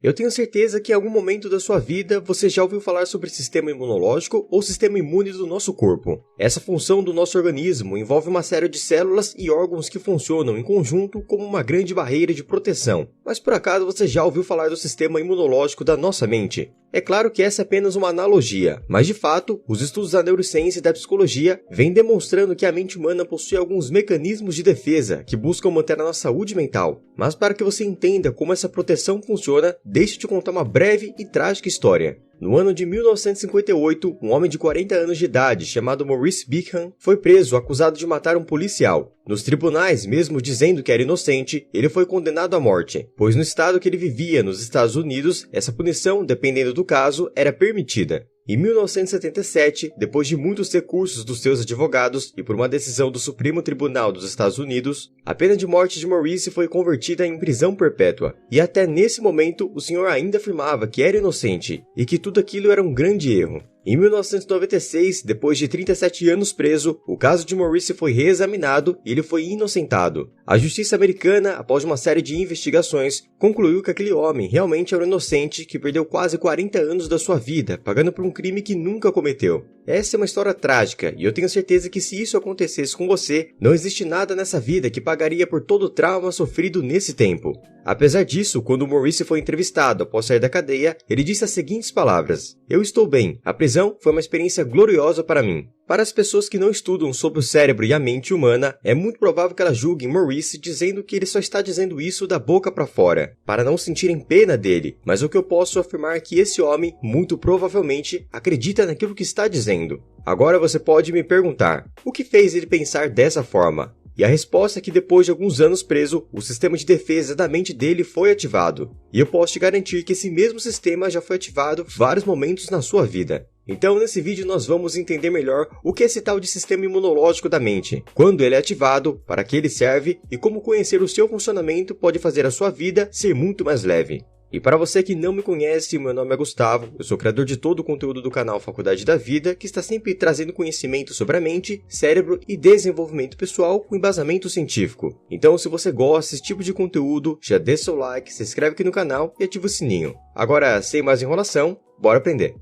Eu tenho certeza que em algum momento da sua vida você já ouviu falar sobre sistema imunológico ou sistema imune do nosso corpo. Essa função do nosso organismo envolve uma série de células e órgãos que funcionam em conjunto como uma grande barreira de proteção. Mas por acaso você já ouviu falar do sistema imunológico da nossa mente? É claro que essa é apenas uma analogia, mas de fato, os estudos da neurociência e da psicologia vêm demonstrando que a mente humana possui alguns mecanismos de defesa que buscam manter a nossa saúde mental. Mas para que você entenda como essa proteção funciona, deixa eu te contar uma breve e trágica história. No ano de 1958, um homem de 40 anos de idade, chamado Maurice Beacon, foi preso acusado de matar um policial. Nos tribunais, mesmo dizendo que era inocente, ele foi condenado à morte, pois no estado que ele vivia, nos Estados Unidos, essa punição, dependendo do caso, era permitida. Em 1977, depois de muitos recursos dos seus advogados e por uma decisão do Supremo Tribunal dos Estados Unidos, a pena de morte de Maurice foi convertida em prisão perpétua. E até nesse momento, o senhor ainda afirmava que era inocente e que tudo aquilo era um grande erro. Em 1996, depois de 37 anos preso, o caso de Maurice foi reexaminado e ele foi inocentado. A justiça americana, após uma série de investigações, concluiu que aquele homem realmente era um inocente que perdeu quase 40 anos da sua vida, pagando por um crime que nunca cometeu. Essa é uma história trágica e eu tenho certeza que se isso acontecesse com você, não existe nada nessa vida que pagaria por todo o trauma sofrido nesse tempo. Apesar disso, quando Maurice foi entrevistado após sair da cadeia, ele disse as seguintes palavras: "Eu estou bem, a prisão foi uma experiência gloriosa para mim." Para as pessoas que não estudam sobre o cérebro e a mente humana, é muito provável que elas julguem Maurice dizendo que ele só está dizendo isso da boca para fora, para não sentirem pena dele, mas o que eu posso afirmar é que esse homem, muito provavelmente, acredita naquilo que está dizendo. Agora você pode me perguntar, o que fez ele pensar dessa forma? E a resposta é que depois de alguns anos preso, o sistema de defesa da mente dele foi ativado. E eu posso te garantir que esse mesmo sistema já foi ativado vários momentos na sua vida. Então, nesse vídeo nós vamos entender melhor o que é esse tal de sistema imunológico da mente, quando ele é ativado, para que ele serve e como conhecer o seu funcionamento pode fazer a sua vida ser muito mais leve. E para você que não me conhece, meu nome é Gustavo, eu sou criador de todo o conteúdo do canal Faculdade da Vida, que está sempre trazendo conhecimento sobre a mente, cérebro e desenvolvimento pessoal com embasamento científico. Então, se você gosta desse tipo de conteúdo, já deixa seu like, se inscreve aqui no canal e ativa o sininho. Agora, sem mais enrolação, bora aprender!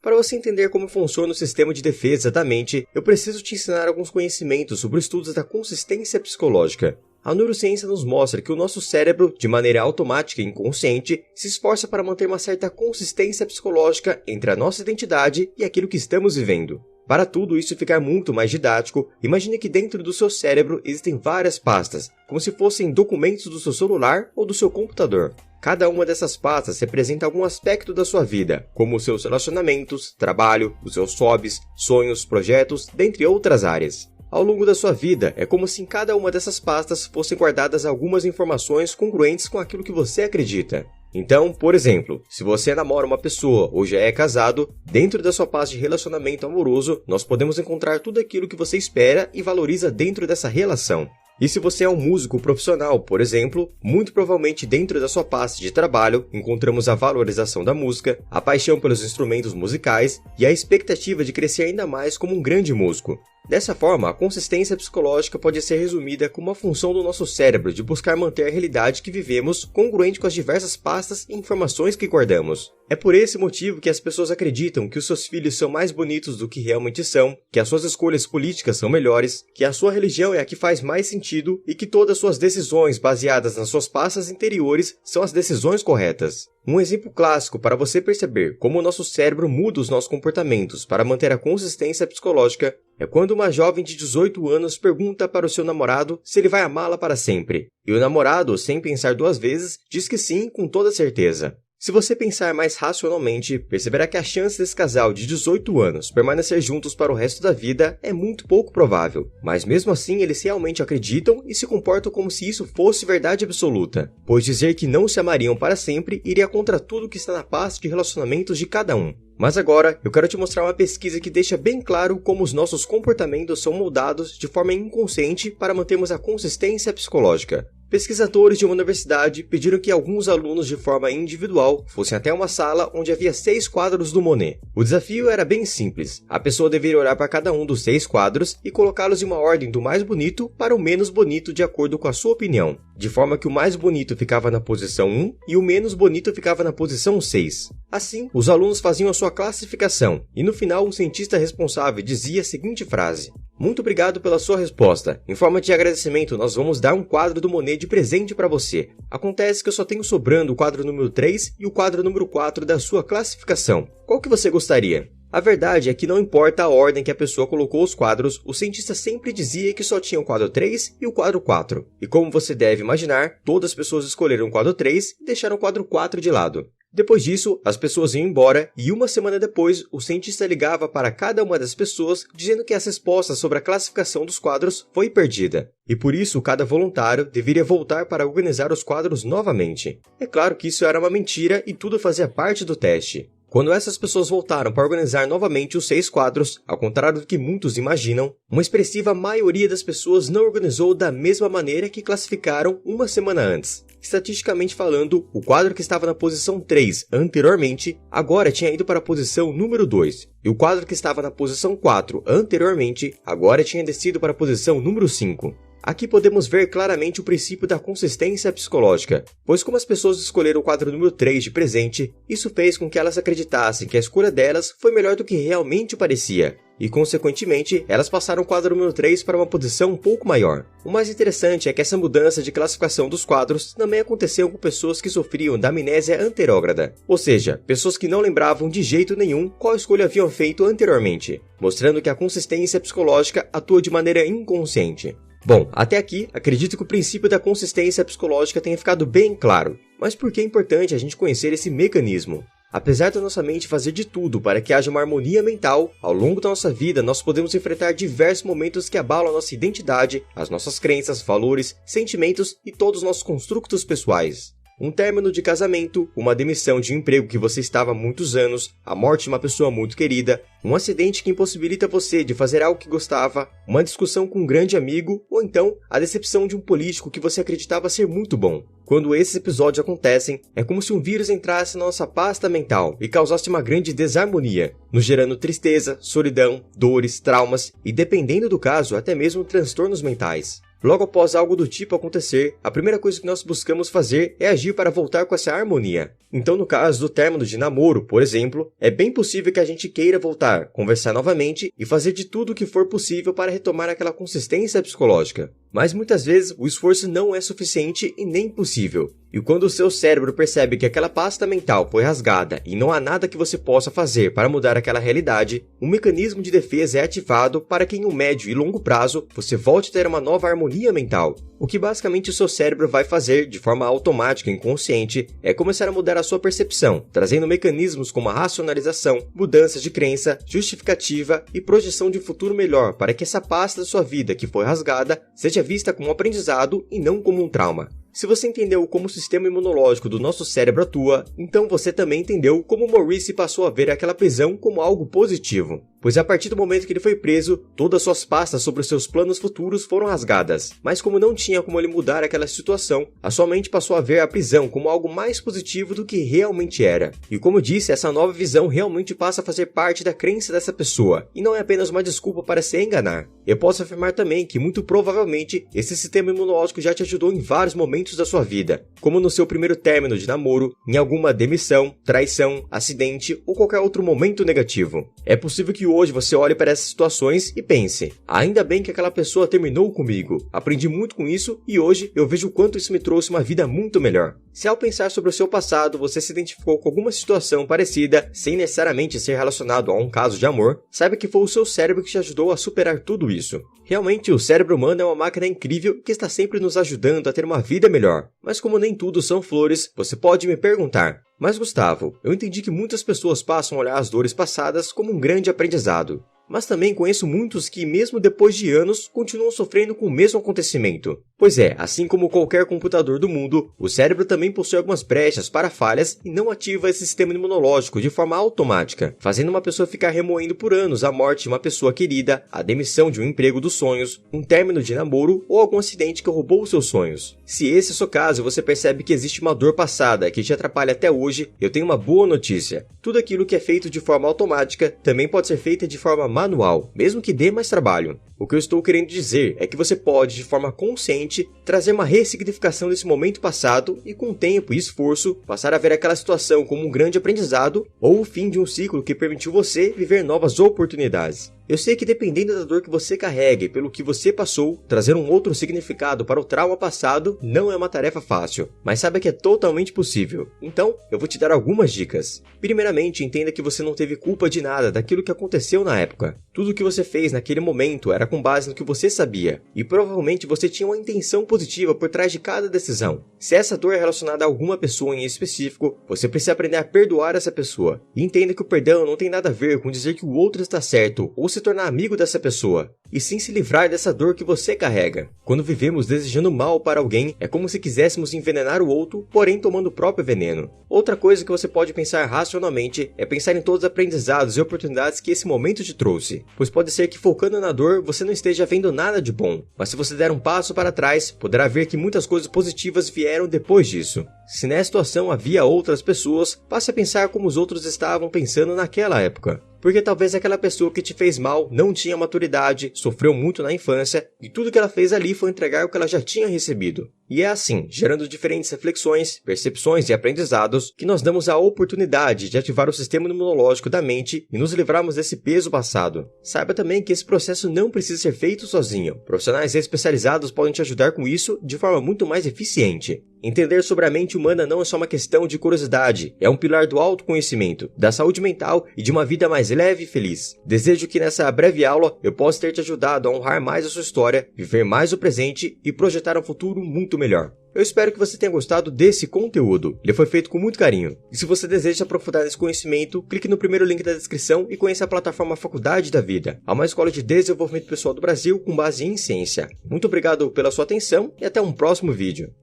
Para você entender como funciona o sistema de defesa da mente, eu preciso te ensinar alguns conhecimentos sobre os estudos da consistência psicológica. A neurociência nos mostra que o nosso cérebro, de maneira automática e inconsciente, se esforça para manter uma certa consistência psicológica entre a nossa identidade e aquilo que estamos vivendo. Para tudo isso ficar muito mais didático, imagine que dentro do seu cérebro existem várias pastas, como se fossem documentos do seu celular ou do seu computador. Cada uma dessas pastas representa algum aspecto da sua vida, como os seus relacionamentos, trabalho, os seus hobbies, sonhos, projetos, dentre outras áreas. Ao longo da sua vida, é como se em cada uma dessas pastas fossem guardadas algumas informações congruentes com aquilo que você acredita. Então, por exemplo, se você namora uma pessoa ou já é casado, dentro da sua pasta de relacionamento amoroso, nós podemos encontrar tudo aquilo que você espera e valoriza dentro dessa relação. E se você é um músico profissional, por exemplo, muito provavelmente dentro da sua pasta de trabalho encontramos a valorização da música, a paixão pelos instrumentos musicais e a expectativa de crescer ainda mais como um grande músico. Dessa forma, a consistência psicológica pode ser resumida como uma função do nosso cérebro de buscar manter a realidade que vivemos congruente com as diversas pastas e informações que guardamos. É por esse motivo que as pessoas acreditam que os seus filhos são mais bonitos do que realmente são, que as suas escolhas políticas são melhores, que a sua religião é a que faz mais sentido e que todas as suas decisões baseadas nas suas pastas interiores são as decisões corretas. Um exemplo clássico para você perceber como o nosso cérebro muda os nossos comportamentos para manter a consistência psicológica é quando uma jovem de 18 anos pergunta para o seu namorado se ele vai amá-la para sempre. E o namorado, sem pensar duas vezes, diz que sim com toda certeza. Se você pensar mais racionalmente, perceberá que a chance desse casal de 18 anos permanecer juntos para o resto da vida é muito pouco provável. Mas mesmo assim, eles realmente acreditam e se comportam como se isso fosse verdade absoluta. Pois dizer que não se amariam para sempre iria contra tudo que está na pasta de relacionamentos de cada um. Mas agora, eu quero te mostrar uma pesquisa que deixa bem claro como os nossos comportamentos são moldados de forma inconsciente para mantermos a consistência psicológica. Pesquisadores de uma universidade pediram que alguns alunos de forma individual fossem até uma sala onde havia 6 quadros do Monet. O desafio era bem simples. A pessoa deveria olhar para cada um dos 6 quadros e colocá-los em uma ordem do mais bonito para o menos bonito de acordo com a sua opinião, de forma que o mais bonito ficava na posição 1 e o menos bonito ficava na posição 6. Assim, os alunos faziam a sua classificação e no final o cientista responsável dizia a seguinte frase: "Muito obrigado pela sua resposta. Em forma de agradecimento, nós vamos dar um quadro do Monet de presente para você. Acontece que eu só tenho sobrando o quadro número 3 e o quadro número 4 da sua classificação. Qual que você gostaria?" A verdade é que não importa a ordem que a pessoa colocou os quadros, o cientista sempre dizia que só tinha o quadro 3 e o quadro 4. E como você deve imaginar, todas as pessoas escolheram o quadro 3 e deixaram o quadro 4 de lado. Depois disso, as pessoas iam embora e uma semana depois, o cientista ligava para cada uma das pessoas dizendo que as respostas sobre a classificação dos quadros foi perdida. E por isso, cada voluntário deveria voltar para organizar os quadros novamente. É claro que isso era uma mentira e tudo fazia parte do teste. Quando essas pessoas voltaram para organizar novamente os 6 quadros, ao contrário do que muitos imaginam, uma expressiva maioria das pessoas não organizou da mesma maneira que classificaram uma semana antes. Estatisticamente falando, o quadro que estava na posição 3 anteriormente, agora tinha ido para a posição número 2. E o quadro que estava na posição 4 anteriormente, agora tinha descido para a posição número 5. Aqui podemos ver claramente o princípio da consistência psicológica, pois como as pessoas escolheram o quadro número 3 de presente, isso fez com que elas acreditassem que a escolha delas foi melhor do que realmente parecia, e consequentemente elas passaram o quadro número 3 para uma posição um pouco maior. O mais interessante é que essa mudança de classificação dos quadros também aconteceu com pessoas que sofriam da amnésia anterógrada, ou seja, pessoas que não lembravam de jeito nenhum qual escolha haviam feito anteriormente, mostrando que a consistência psicológica atua de maneira inconsciente. Bom, até aqui, acredito que o princípio da consistência psicológica tenha ficado bem claro. Mas por que é importante a gente conhecer esse mecanismo? Apesar da nossa mente fazer de tudo para que haja uma harmonia mental, ao longo da nossa vida nós podemos enfrentar diversos momentos que abalam a nossa identidade, as nossas crenças, valores, sentimentos e todos os nossos construtos pessoais. Um término de casamento, uma demissão de um emprego que você estava há muitos anos, a morte de uma pessoa muito querida, um acidente que impossibilita você de fazer algo que gostava, uma discussão com um grande amigo ou então a decepção de um político que você acreditava ser muito bom. Quando esses episódios acontecem, é como se um vírus entrasse na nossa pasta mental e causasse uma grande desarmonia, nos gerando tristeza, solidão, dores, traumas e, dependendo do caso, até mesmo transtornos mentais. Logo após algo do tipo acontecer, a primeira coisa que nós buscamos fazer é agir para voltar com essa harmonia. Então, no caso do término de namoro, por exemplo, é bem possível que a gente queira voltar, conversar novamente e fazer de tudo o que for possível para retomar aquela consistência psicológica. Mas muitas vezes o esforço não é suficiente e nem possível. E quando o seu cérebro percebe que aquela pasta mental foi rasgada e não há nada que você possa fazer para mudar aquela realidade, um mecanismo de defesa é ativado para que em um médio e longo prazo você volte a ter uma nova harmonia mental. O que basicamente o seu cérebro vai fazer de forma automática e inconsciente é começar a mudar a sua percepção, trazendo mecanismos como a racionalização, mudanças de crença, justificativa e projeção de um futuro melhor para que essa pasta da sua vida que foi rasgada seja vista como um aprendizado e não como um trauma. Se você entendeu como o sistema imunológico do nosso cérebro atua, então você também entendeu como Maurice passou a ver aquela prisão como algo positivo. Pois a partir do momento que ele foi preso, todas suas pastas sobre os seus planos futuros foram rasgadas. Mas como não tinha como ele mudar aquela situação, a sua mente passou a ver a prisão como algo mais positivo do que realmente era. E como disse, essa nova visão realmente passa a fazer parte da crença dessa pessoa, e não é apenas uma desculpa para se enganar. Eu posso afirmar também que muito provavelmente esse sistema imunológico já te ajudou em vários momentos da sua vida, como no seu primeiro término de namoro, em alguma demissão, traição, acidente ou qualquer outro momento negativo. É possível que hoje você olhe para essas situações e pense: ainda bem que aquela pessoa terminou comigo, aprendi muito com isso e hoje eu vejo o quanto isso me trouxe uma vida muito melhor. Se ao pensar sobre o seu passado você se identificou com alguma situação parecida, sem necessariamente ser relacionado a um caso de amor, saiba que foi o seu cérebro que te ajudou a superar tudo isso. Realmente, o cérebro humano é uma máquina incrível que está sempre nos ajudando a ter uma vida melhor. Mas como nem tudo são flores, você pode me perguntar: mas Gustavo, eu entendi que muitas pessoas passam a olhar as dores passadas como um grande aprendizado. Mas também conheço muitos que, mesmo depois de anos, continuam sofrendo com o mesmo acontecimento. Pois é, assim como qualquer computador do mundo, o cérebro também possui algumas brechas para falhas e não ativa esse sistema imunológico de forma automática, fazendo uma pessoa ficar remoendo por anos a morte de uma pessoa querida, a demissão de um emprego dos sonhos, um término de namoro ou algum acidente que roubou os seus sonhos. Se esse é o seu caso e você percebe que existe uma dor passada que te atrapalha até hoje, eu tenho uma boa notícia. Tudo aquilo que é feito de forma automática também pode ser feito de forma manual, mesmo que dê mais trabalho. O que eu estou querendo dizer é que você pode, de forma consciente, trazer uma ressignificação desse momento passado e, com tempo e esforço, passar a ver aquela situação como um grande aprendizado ou o fim de um ciclo que permitiu você viver novas oportunidades. Eu sei que dependendo da dor que você carrega e pelo que você passou, trazer um outro significado para o trauma passado não é uma tarefa fácil, mas saiba que é totalmente possível. Então, eu vou te dar algumas dicas. Primeiramente, entenda que você não teve culpa de nada daquilo que aconteceu na época. Tudo o que você fez naquele momento era com base no que você sabia, e provavelmente você tinha uma intenção positiva por trás de cada decisão. Se essa dor é relacionada a alguma pessoa em específico, você precisa aprender a perdoar essa pessoa. E entenda que o perdão não tem nada a ver com dizer que o outro está certo ou se tornar amigo dessa pessoa, e sim se livrar dessa dor que você carrega. Quando vivemos desejando mal para alguém, é como se quiséssemos envenenar o outro, porém tomando o próprio veneno. Outra coisa que você pode pensar racionalmente é pensar em todos os aprendizados e oportunidades que esse momento te trouxe, pois pode ser que focando na dor você não esteja vendo nada de bom, mas se você der um passo para trás, poderá ver que muitas coisas positivas vieram depois disso. Se nessa situação havia outras pessoas, passe a pensar como os outros estavam pensando naquela época. Porque talvez aquela pessoa que te fez mal não tinha maturidade, sofreu muito na infância e tudo que ela fez ali foi entregar o que ela já tinha recebido. E é assim, gerando diferentes reflexões, percepções e aprendizados, que nós damos a oportunidade de ativar o sistema imunológico da mente e nos livrarmos desse peso passado. Saiba também que esse processo não precisa ser feito sozinho. Profissionais especializados podem te ajudar com isso de forma muito mais eficiente. Entender sobre a mente humana não é só uma questão de curiosidade, é um pilar do autoconhecimento, da saúde mental e de uma vida mais leve e feliz. Desejo que nessa breve aula eu possa ter te ajudado a honrar mais a sua história, viver mais o presente e projetar um futuro muito melhor. Eu espero que você tenha gostado desse conteúdo. Ele foi feito com muito carinho. E se você deseja aprofundar nesse conhecimento, clique no primeiro link da descrição e conheça a plataforma Faculdade da Vida, a maior escola de desenvolvimento pessoal do Brasil com base em ciência. Muito obrigado pela sua atenção e até um próximo vídeo.